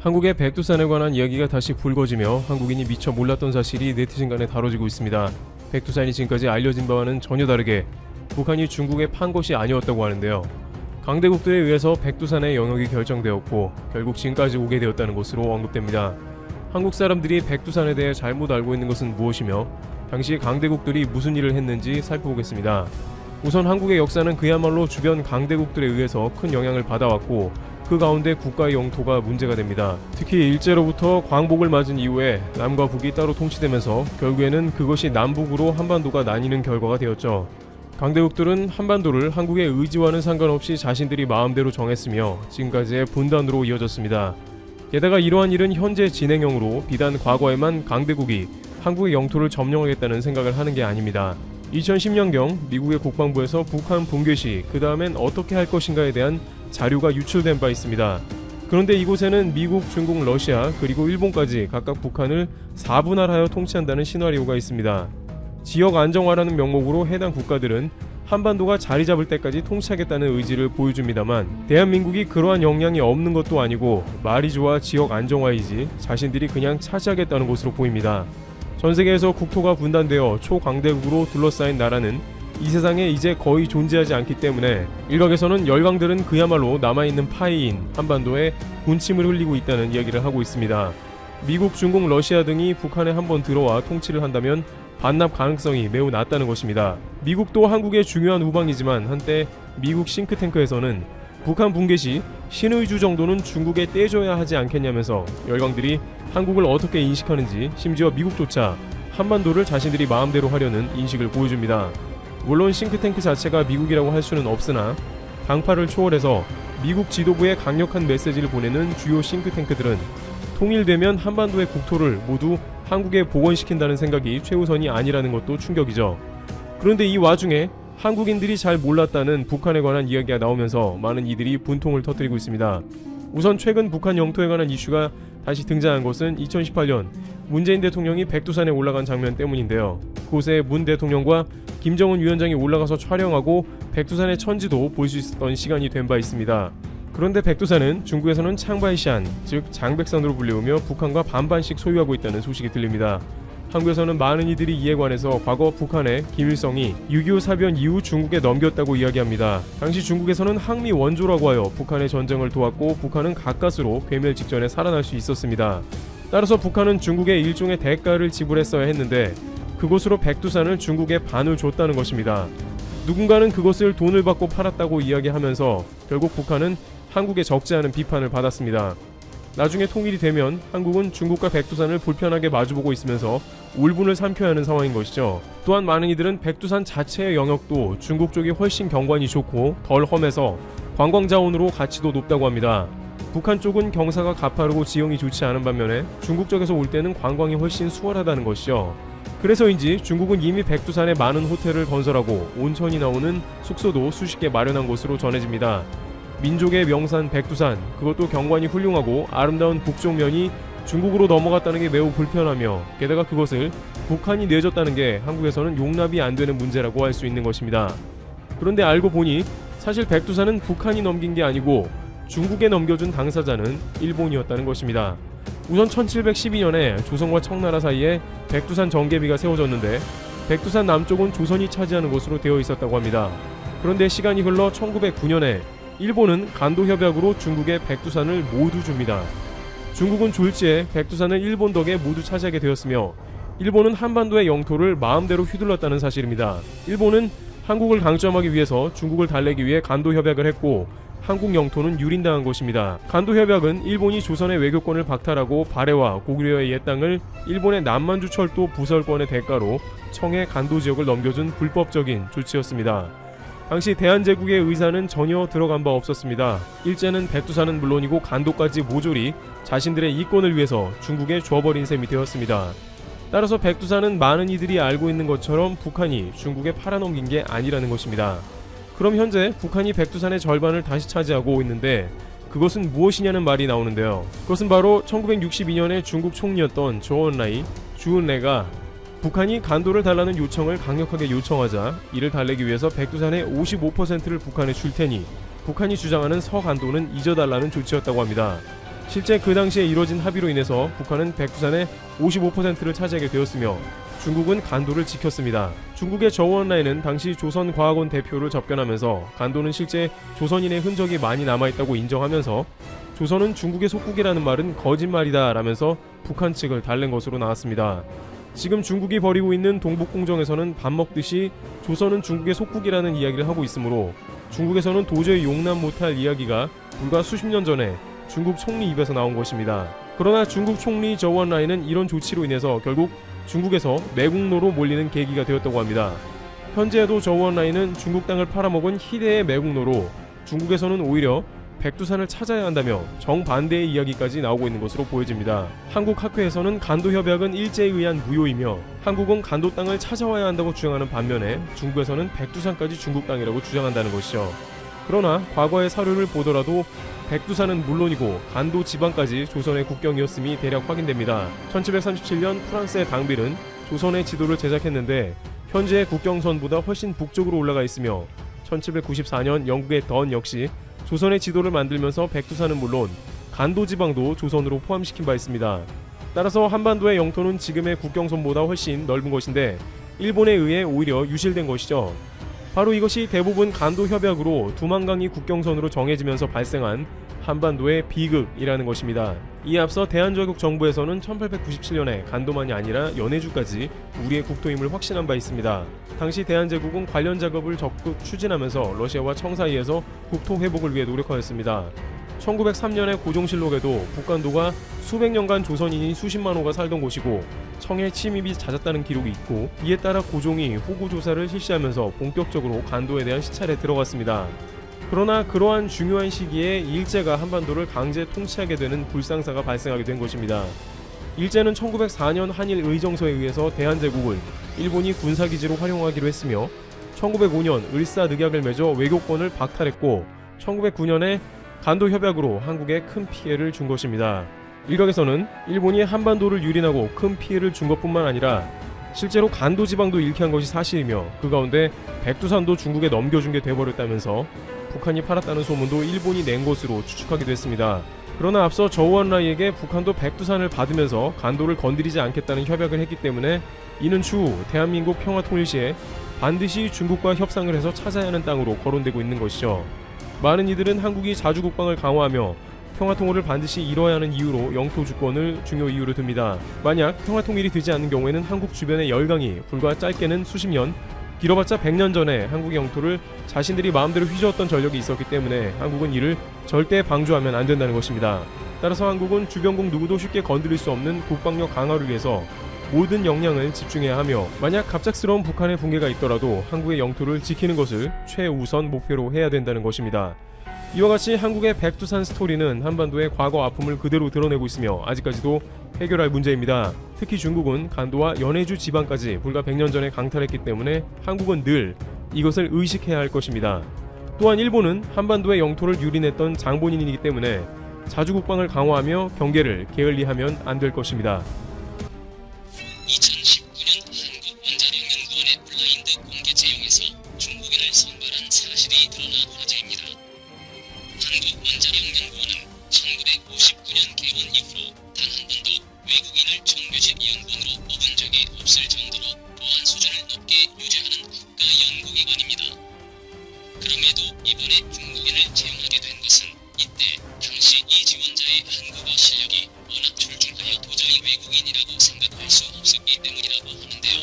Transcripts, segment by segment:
한국의 백두산에 관한 이야기가 다시 불거지며 한국인이 미처 몰랐던 사실이 네티즌 간에 다뤄지고 있습니다. 백두산이 지금까지 알려진 바와는 전혀 다르게 북한이 중국에 판 것이 아니었다고 하는데요. 강대국들에 의해서 백두산의 영역이 결정되었고 결국 지금까지 오게 되었다는 것으로 언급됩니다. 한국 사람들이 백두산에 대해 잘못 알고 있는 것은 무엇이며 당시 강대국들이 무슨 일을 했는지 살펴보겠습니다. 우선 한국의 역사는 그야말로 주변 강대국들에 의해서 큰 영향을 받아왔고 그 가운데 국가의 영토가 문제가 됩니다. 특히 일제로부터 광복을 맞은 이후에 남과 북이 따로 통치되면서 결국에는 그것이 남북으로 한반도가 나뉘는 결과가 되었죠. 강대국들은 한반도를 한국의 의지와는 상관없이 자신들이 마음대로 정했으며 지금까지의 분단으로 이어졌습니다. 게다가 이러한 일은 현재 진행형으로 비단 과거에만 강대국이 한국의 영토를 점령하겠다는 생각을 하는 게 아닙니다. 2010년경 미국의 국방부에서 북한 붕괴 시 그 다음엔 어떻게 할 것인가에 대한 자료가 유출된 바 있습니다. 그런데 이곳에는 미국, 중국, 러시아 그리고 일본까지 각각 북한을 4분할하여 통치한다는 시나리오가 있습니다. 지역 안정화라는 명목으로 해당 국가들은 한반도가 자리 잡을 때까지 통치하겠다는 의지를 보여줍니다만 대한민국이 그러한 역량이 없는 것도 아니고 말이 좋아 지역 안정화이지 자신들이 그냥 차지하겠다는 것으로 보입니다. 전 세계에서 국토가 분단되어 초강대국으로 둘러싸인 나라는 이 세상에 이제 거의 존재하지 않기 때문에 일각에서는 열강들은 그야말로 남아있는 파이인 한반도에 군침을 흘리고 있다는 이야기를 하고 있습니다. 미국, 중국, 러시아 등이 북한에 한번 들어와 통치를 한다면 반납 가능성이 매우 낮다는 것입니다. 미국도 한국의 중요한 우방이지만 한때 미국 싱크탱크에서는 북한 붕괴 시 신의주 정도는 중국에 떼줘야 하지 않겠냐면서 열강들이 한국을 어떻게 인식하는지 심지어 미국조차 한반도를 자신들이 마음대로 하려는 인식을 보여줍니다. 물론 싱크탱크 자체가 미국이라고 할 수는 없으나 당파를 초월해서 미국 지도부에 강력한 메시지를 보내는 주요 싱크탱크들은 통일되면 한반도의 국토를 모두 한국에 복원시킨다는 생각이 최우선이 아니라는 것도 충격이죠. 그런데 이 와중에 한국인들이 잘 몰랐다는 북한에 관한 이야기가 나오면서 많은 이들이 분통을 터뜨리고 있습니다. 우선 최근 북한 영토에 관한 이슈가 다시 등장한 것은 2018년 문재인 대통령이 백두산에 올라간 장면 때문인데요. 그곳에 문 대통령과 김정은 위원장이 올라가서 촬영하고 백두산의 천지도 볼 수 있었던 시간이 된 바 있습니다. 그런데 백두산은 중국에서는 창바이시안, 즉 장백산으로 불리우며 북한과 반반씩 소유하고 있다는 소식이 들립니다. 한국에서는 많은 이들이 이에 관해서 과거 북한의 김일성이 6.25 사변 이후 중국에 넘겼다고 이야기합니다. 당시 중국에서는 항미 원조라고 하여 북한의 전쟁을 도왔고 북한은 가까스로 괴멸 직전에 살아날 수 있었습니다. 따라서 북한은 북한에 일종의 대가를 지불했어야 했는데 그곳으로 백두산을 중국에 반을 줬다는 것입니다. 누군가는 그것을 돈을 받고 팔았다고 이야기하면서 결국 북한은 한국에 적지 않은 비판을 받았습니다. 나중에 통일이 되면 한국은 중국과 백두산을 불편하게 마주보고 있으면서 울분을 삼켜야 하는 상황인 것이죠. 또한 많은 이들은 백두산 자체의 영역도 중국 쪽이 훨씬 경관이 좋고 덜 험해서 관광자원으로 가치도 높다고 합니다. 북한 쪽은 경사가 가파르고 지형이 좋지 않은 반면에 중국 쪽에서 올 때는 관광이 훨씬 수월하다는 것이죠. 그래서인지 중국은 이미 백두산에 많은 호텔을 건설하고 온천이 나오는 숙소도 수십 개 마련한 것으로 전해집니다. 민족의 명산 백두산, 그것도 경관이 훌륭하고 아름다운 북쪽 면이 중국으로 넘어갔다는 게 매우 불편하며 게다가 그것을 북한이 내줬다는 게 한국에서는 용납이 안 되는 문제라고 할 수 있는 것입니다. 그런데 알고 보니 사실 백두산은 북한이 넘긴 게 아니고 중국에 넘겨준 당사자는 일본이었다는 것입니다. 우선 1712년에 조선과 청나라 사이에 백두산 정계비가 세워졌는데 백두산 남쪽은 조선이 차지하는 것으로 되어 있었다고 합니다. 그런데 시간이 흘러 1909년에 일본은 간도협약으로 중국에 백두산을 모두 줍니다. 중국은 졸지에 백두산을 일본 덕에 모두 차지하게 되었으며 일본은 한반도의 영토를 마음대로 휘둘렀다는 사실입니다. 일본은 한국을 강점하기 위해서 중국을 달래기 위해 간도협약을 했고 한국 영토는 유린당한 것입니다. 간도협약은 일본이 조선의 외교권을 박탈하고 발해와 고구려의 옛 땅을 일본의 남만주 철도 부설권의 대가로 청해 간도 지역을 넘겨준 불법적인 조치였습니다. 당시 대한제국의 의사는 전혀 들어간 바 없었습니다. 일제는 백두산은 물론이고 간도까지 모조리 자신들의 이권을 위해서 중국에 줘버린 셈이 되었습니다. 따라서 백두산은 많은 이들이 알고 있는 것처럼 북한이 중국에 팔아넘긴 게 아니라는 것입니다. 그럼 현재 북한이 백두산의 절반을 다시 차지하고 있는데 그것은 무엇이냐는 말이 나오는데요. 그것은 바로 1962년에 중국 총리였던 조언라이, 주은래가 북한이 간도를 달라는 요청을 강력하게 요청하자 이를 달래기 위해서 백두산의 55%를 북한에 줄 테니 북한이 주장하는 서간도는 잊어달라는 조치였다고 합니다. 실제 그 당시에 이뤄진 합의로 인해서 북한은 백두산의 55%를 차지하게 되었으며 중국은 간도를 지켰습니다. 중국의 저우언라이는 당시 조선과학원 대표를 접견하면서 간도는 실제 조선인의 흔적이 많이 남아있다고 인정하면서 조선은 중국의 속국이라는 말은 거짓말이다 라면서 북한 측을 달랜 것으로 나왔습니다. 지금 중국이 벌이고 있는 동북공정에서는 밥 먹듯이 조선은 중국의 속국이라는 이야기를 하고 있으므로 중국에서는 도저히 용납 못할 이야기가 불과 수십 년 전에 중국 총리 입에서 나온 것입니다. 그러나 중국 총리 저우언라이는 이런 조치로 인해서 결국 중국에서 매국노로 몰리는 계기가 되었다고 합니다. 현재에도 저우언라이는 중국 땅을 팔아먹은 희대의 매국노로 중국에서는 오히려 백두산을 찾아야 한다며 정반대의 이야기까지 나오고 있는 것으로 보여집니다. 한국 학회에서는 간도 협약은 일제에 의한 무효이며 한국은 간도 땅을 찾아와야 한다고 주장하는 반면에 중국에서는 백두산까지 중국 땅이라고 주장한다는 것이죠. 그러나 과거의 사료를 보더라도 백두산은 물론이고 간도 지방까지 조선의 국경이었음이 대략 확인됩니다. 1737년 프랑스의 당빌은 조선의 지도를 제작했는데 현재의 국경선보다 훨씬 북쪽으로 올라가 있으며 1794년 영국의 던 역시 조선의 지도를 만들면서 백두산은 물론 간도 지방도 조선으로 포함시킨 바 있습니다. 따라서 한반도의 영토는 지금의 국경선보다 훨씬 넓은 것인데 일본에 의해 오히려 유실된 것이죠. 바로 이것이 대부분 간도 협약으로 두만강이 국경선으로 정해지면서 발생한 한반도의 비극이라는 것입니다. 이에 앞서 대한제국 정부에서는 1897년에 간도만이 아니라 연해주까지 우리의 국토임을 확신한 바 있습니다. 당시 대한제국은 관련 작업을 적극 추진하면서 러시아와 청 사이에서 국토 회복을 위해 노력하였습니다. 1903년의 고종실록에도 북간도가 수백 년간 조선인이 수십만 호가 살던 곳이고 청의 침입이 잦았다는 기록이 있고 이에 따라 고종이 호구 조사를 실시하면서 본격적으로 간도에 대한 시찰에 들어갔습니다. 그러나 그러한 중요한 시기에 일제가 한반도를 강제 통치하게 되는 불상사가 발생하게 된 것입니다. 일제는 1904년 한일 의정서에 의해서 대한제국을 일본이 군사기지로 활용하기로 했으며 1905년 을사늑약을 맺어 외교권을 박탈했고 1909년에 간도 협약으로 한국에 큰 피해를 준 것입니다. 일각에서는 일본이 한반도를 유린하고 큰 피해를 준 것뿐만 아니라 실제로 간도 지방도 잃게 한 것이 사실이며 그 가운데 백두산도 중국에 넘겨준 게 돼버렸다면서 북한이 팔았다는 소문도 일본이 낸 것으로 추측하기도 했습니다. 그러나 앞서 저우언라이에게 북한도 백두산을 받으면서 간도를 건드리지 않겠다는 협약을 했기 때문에 이는 추후 대한민국 평화통일 시에 반드시 중국과 협상을 해서 찾아야 하는 땅으로 거론되고 있는 것이죠. 많은 이들은 한국이 자주국방을 강화하며 평화통일을 반드시 이뤄야 하는 이유로 영토 주권을 중요 이유로 듭니다. 만약 평화통일이 되지 않는 경우에는 한국 주변의 열강이 불과 짧게는 수십 년, 길어봤자 100년 전에 한국의 영토를 자신들이 마음대로 휘저었던 전력이 있었기 때문에 한국은 이를 절대 방조하면 안 된다는 것입니다. 따라서 한국은 주변국 누구도 쉽게 건드릴 수 없는 국방력 강화를 위해서 모든 역량을 집중해야 하며 만약 갑작스러운 북한의 붕괴가 있더라도 한국의 영토를 지키는 것을 최우선 목표로 해야 된다는 것입니다. 이와 같이 한국의 백두산 스토리는 한반도의 과거 아픔을 그대로 드러내고 있으며 아직까지도 해결할 문제입니다. 특히 중국은 간도와 연해주 지방까지 불과 100년 전에 강탈했기 때문에 한국은 늘 이것을 의식해야 할 것입니다. 또한 일본은 한반도의 영토를 유린했던 장본인이기 때문에 자주국방을 강화하며 경계를 게을리하면 안 될 것입니다. 2019년 한국원자력연구원의 블라인드 공개 채용에서 중국인을 선발한 사실이 드러나 화제입니다. 한국원자력연구원은 1959년 개원 이후로 단 한 번도 외국인을 정규직 연구원으로 뽑은 적이 없을 정도로 보안 수준을 높게 유지하는 국가연구기관입니다. 그럼에도 이번에 중국인을 채용하게 된 것은 이때 당시 이 지원자의 한국어 실력이 워낙 출중하여 도저히 외국인이라고 생각할 수 없었기 때문이라고 하는데요.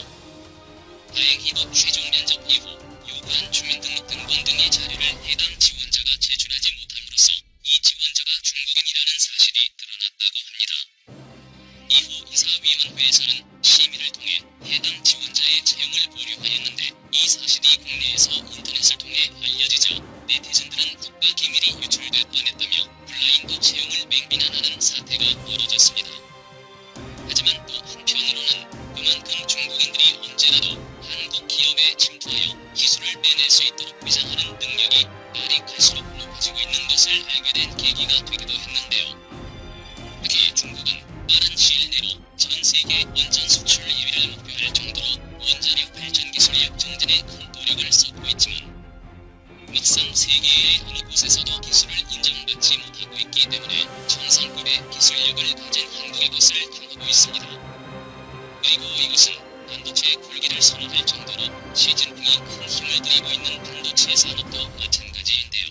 다행히도 최종 면접 이후 요구한 주민등록등본 등의 자료를 해당 지원자가 제출하지 못함으로써 이 지원자가 중국인이라는 사실이 드러났다고 합니다. 이후 이사위원회에서는 심의를 통해 해당 지원자의 채용을 보류하였는데 이 사실이 국내에서 인터넷을 통해 알려지자 네티즌들은 국가 기밀이 유출돼 뻔했다며 블라인드 채용을 맹비난하는 사태가 벌어졌습니다. 하지만 또 한편으로는 그만큼 중국인들이 언제라도 한국 기업에 침투하여 기술을 빼낼 수 있도록 위장하는 능력이 날이 갈수록 높아지고 있는 것을 알게 된 계기가 되기도 했는데요. 특히 중국은 빠른 시일 내로 전 세계 원전 수출 1위를 목표할 정도로 원자력 발전 기술 역정진에 큰 노력을 쏟고 있지만 막상 세계의 어느 곳에서도 기술을 인정받지 못하고 있기 때문에 정상급의 기술력을 가진 한국의 것을 당하고 있습니다. 그리고 이것은 반도체 굴기를 선언할 정도로 시진핑이 큰 힘을 들이고 있는 반도체 산업도 마찬가지인데요.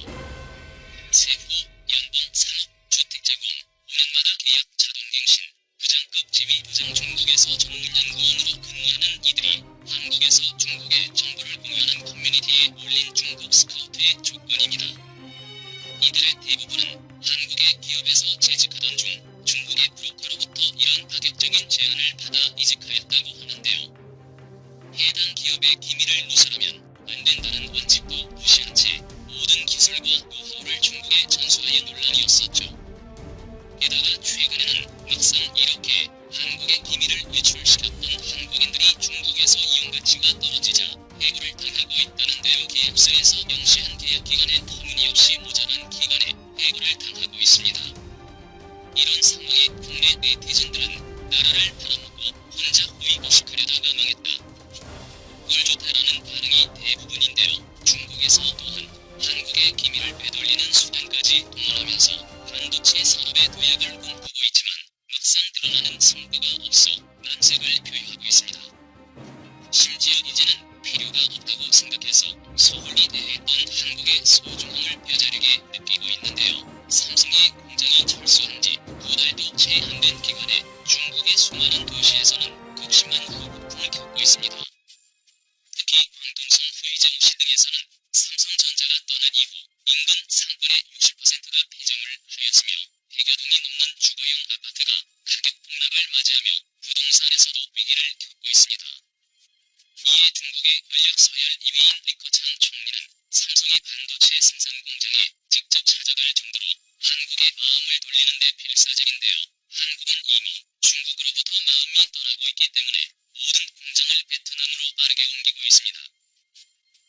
세후, 연봉, 산업, 주택자금, 5년마다 계약 자동갱신, 부장급 지위 부장 중국에서 전문연구원으로 근무하는 이들이 한국에서 중국의 정보를 공유하는 커뮤니티에 올린 중국 스카우트의 조건입니다. 이들의 대부분은 한국의 기업에서 재직하던 중 중국의 브로커로부터 이런 파격적인 제안을 받아 이직하였다고 하는데요. 해당 기업의 기밀을 누설하면 안 된다는 원칙도 무시한 채 모든 기술과 노하우를 중국에 전수하여 논란이었었죠. 게다가 최근에는 막상 이렇게 한국의 기밀을 유출시켰던 한국인들이 중국에서 이용 가치가 떨어지자 해고를 당하고 있다는데요. 계약서에서 명시한 계약 기간에 터무니없이 모자란 기간에 해고를 당하고 있습니다. 이런 상황에 국내 네티즌들은 나라를 팔아먹고 혼자 호의호식하려다가 망했다. 꼴 좋다라는 반응이 대부분인데요. 중국에서 또한 한국의 기밀을 되돌리는 수단까지 동원하면서 반도체 산업의 도약을 꿈꾸고 있지만 막상 드러나는 성과가 없어 난색을 표하고 있습니다. 심지어 이제는 필요가 없다고 생각해서 소홀히 대했던 한국의 소중함을 뼈저리게 느끼고 있는데요. 삼성의 공장이 철수한 지 2달도 채 안 된 기간에 중국의 수많은 도시에서는 극심한 후폭풍을 겪고 있습니다. 특히 광둥성 후이저우시 등에서는 삼성전자가 떠난 이후 인근 상권의 60%가 폐점을 하였으며 100여 동이 넘는 주거용 아파트가 가격 폭락을 맞이하며 부동산에서도 위기를 겪고 있습니다. 이에 중국의 권력 서열 2위인 리커창 총리는 삼성의 반도체 생산 공장에 직접 찾아갈 정도로 한국의 마음을 돌리는 데 필사적인데요. 한국은 이미 중국으로부터 마음이 떠나고 있기 때문에 모든 공장을 베트남으로 빠르게 옮기고 있습니다.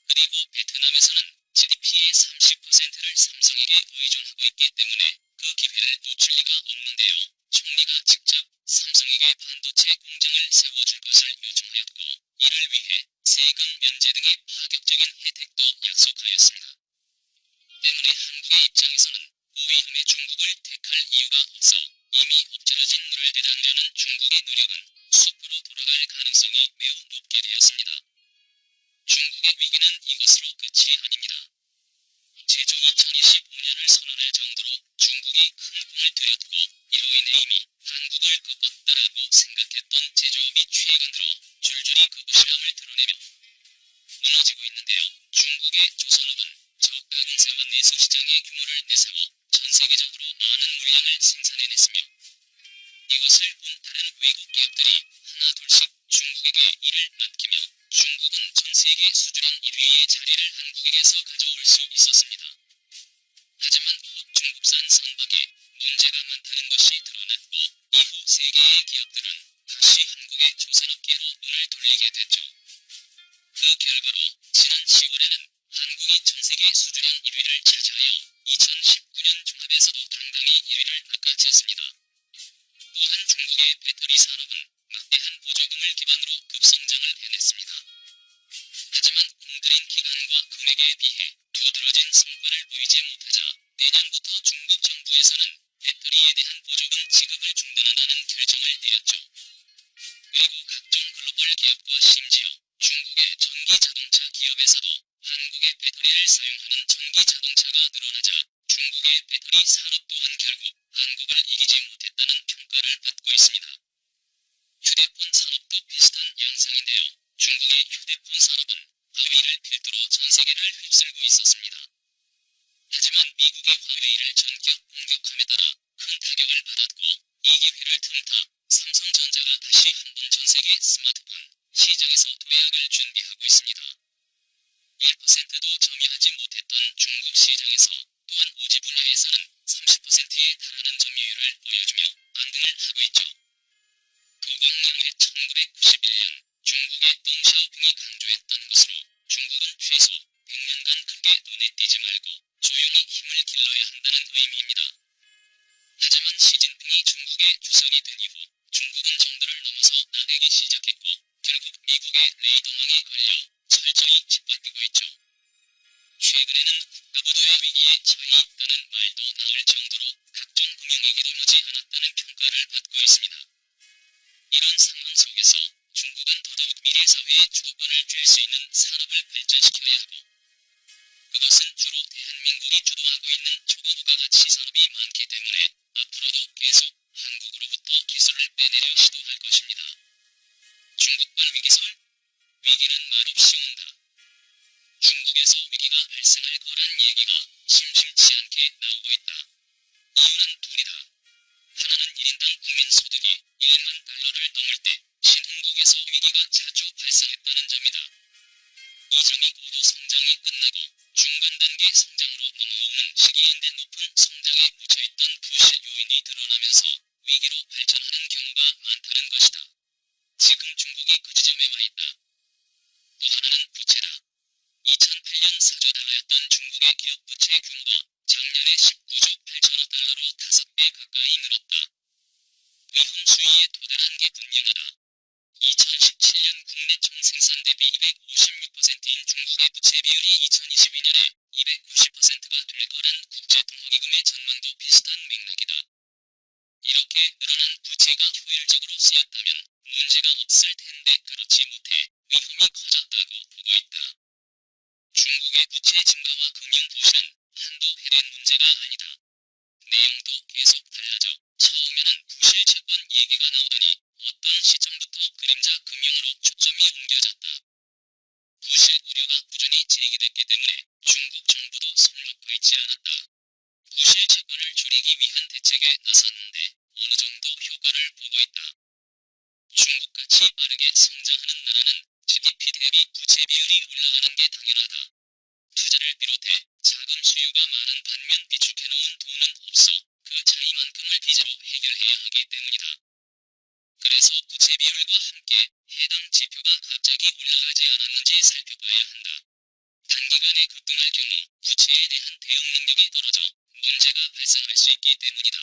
그리고 베트남에서는 GDP의 30%를 삼성에게 의존하고 있기 때문에 그 기회를 놓칠 리가 없는데요. 총리가 직접 삼성에게 반도체 공장을 세워줄 것을 요청하였고 이를 위해 세금 면제 등의 파격적인 혜택도 약속하였습니다. 때문에 한국의 입장에서는 우위함의 중국을 택할 이유가 없어 이미 엎질러진 물을 되담으려는 중국의 노력은 숲으로 돌아갈 가능성이 매우 높게 되었습니다. 중국의 위기는 이것으로 끝이 아닙니다. 제조 2025년을 선언할 정도로 중국이 큰 공을 들였고 이로 인해 이미 한국을 꺾었다라고 생각했던 제조업이 최근 들어 줄줄이 거부실함을 드러내며 무너지고 있는데요. 중국의 조선업은 저가공세와 내수 시장의 규모를 내세워 전 세계적으로 많은 물량을 생산해냈으며 이것을 본 다른 외국 기업들이 하나둘씩 중국에게 이를 맡기며 중국은 전 세계 수주량 1위의 자리를 한국에게서 가져올 수 있었습니다. 하지만 곧 중국산 선박에 문제가 많다는 것이 드러났고 이후 세계의 기업들은 다시 한국의 조선업계로 눈을 돌리게 됐죠. 그 결과로 지난 10월에는 한국이 전 세계 수주량 1위를 차지하여 2019년 종합에서도 당당히 1위를 낚아챘습니다. 또한 중국의 배터리 산업은 막대한 보조금을 기반으로 급성장을 해냈습니다. 하지만 공들인 기간과 금액에 비해 두드러진 성과를 보이지 못하자 내년부터 중국 정부에서는 배터리에 대한 보조금 지급을 중단한다는 결정을 내렸죠. 그리고 각종 글로벌 기업과 심지어 중국의 전기 자동차 기업에서도 한국의 배터리를 사용하는 전기 자동차가 늘어나자 중국의 배터리 산업 또한 결국 한국을 이기지 못했다는 평가를 받고 있습니다. 휴대폰 산업도 비슷한 양상인데요. 중국의 휴대폰 산업은 화웨이를 필두로 전 세계를 휩쓸고 있었습니다. 하지만 미국의 화웨이를 전격 공격함에 따라 큰 타격을 받았고 이 기회를 틈타 삼성전자가 다시 한번 전 세계 스마트폰 시장에서 도약을 준비하고 있습니다. 1%도 점유하지 못했던 중국 시장에서 또한 오지 분야에서는 30%에 달하는 점유율을 보여주며 반등을 하고 있죠. 도광영의 1991년 중국의 덩샤오핑이 강조했던 것으로 중국은 최소 100년간 크게 눈에 띄지 말고 조용히 힘을 길러야 한다는 의미입니다. 하지만 시진핑이 중국의 주석이 된 이후 중국은 정도를 넘어서 나대기 시작했고 결국 미국의 레이더망에 걸려 철저히 짓밟히고 있죠. 최근에는 국가부도의 위기에 처해 있다는 말도 나올 정도로 각종 금융위기도 머지 않았다는 주도권을 쥘 수 있는 산업을 발전시켜야 하고, 그것은 주로 대한민국이 주도하고 있는 초고부가가치 산업이 많기 때문에 앞으로도 계속 한국으로부터 기술을 빼내려 시도할 것입니다. 중국발 위기설? 위기는 말없이 온다. 중국에서 위기가 발생할 거란 얘기가 심심치 않게 나오고 있다. 이유는 둘이다. 하나는 1인당 국민소득이 1만 달러를 넘을 때 신흥국에서 위기가 자주 발생했다는 점이다. 이 점이 고도 성장이 끝나고 중간단계 성장으로 넘어오는 시기인데 높은 성장에 묻혀있던 부실 요인이 드러나면서 위기로 발전하는 경우가 많다는 것이다. 지금 중국이 그 지점에 와 있다. 또 하나는 부채다. 2008년 4조 달러였던 중국의 기업 부채 규모가 작년에 19조 8천억 달러로 5배 가까이 늘었다. 위험 수위에 도달한 게 분명하다. 2017년 국내 총생산 대비 256%인 중국의 부채 비율이 2022년에 290%가 될 거란 국제통화기금의 전망도 비슷한 맥락이다. 이렇게 늘어난 부채가 효율적으로 쓰였다면 문제가 없을 텐데 그렇지 못해 위험이 커졌다고 보고 있다. 중국의 부채 증가와 금융 부실은 한두 해된 문제가 아니다. 내용도 계속 달라져 처음에는 부실 채권 얘기가 나오더니 어떤 시점부터 그림자 금융으로 초점이 옮겨졌다. 부실 우려가 꾸준히 제기됐기 때문에 중국 정부도 손 놓고 있지 않았다. 부실 채권을 줄이기 위한 대책에 나섰는데 어느 정도 효과를 보고 있다. 중국같이 빠르게 성장하는 나라는 GDP 대비 부채 비율이 올라가는 게 당연하다. 투자를 비롯해 자금 수요가 많은 반면 비축해놓은 돈은 없어 그 차이만큼을 빚으로 해결해야 하기 때문이다. 그래서 부채 비율과 함께 해당 지표가 갑자기 올라가지 않았는지 살펴봐야 한다. 단기간에 급등할 경우 부채에 대한 대응 능력이 떨어져 문제가 발생할 수 있기 때문이다.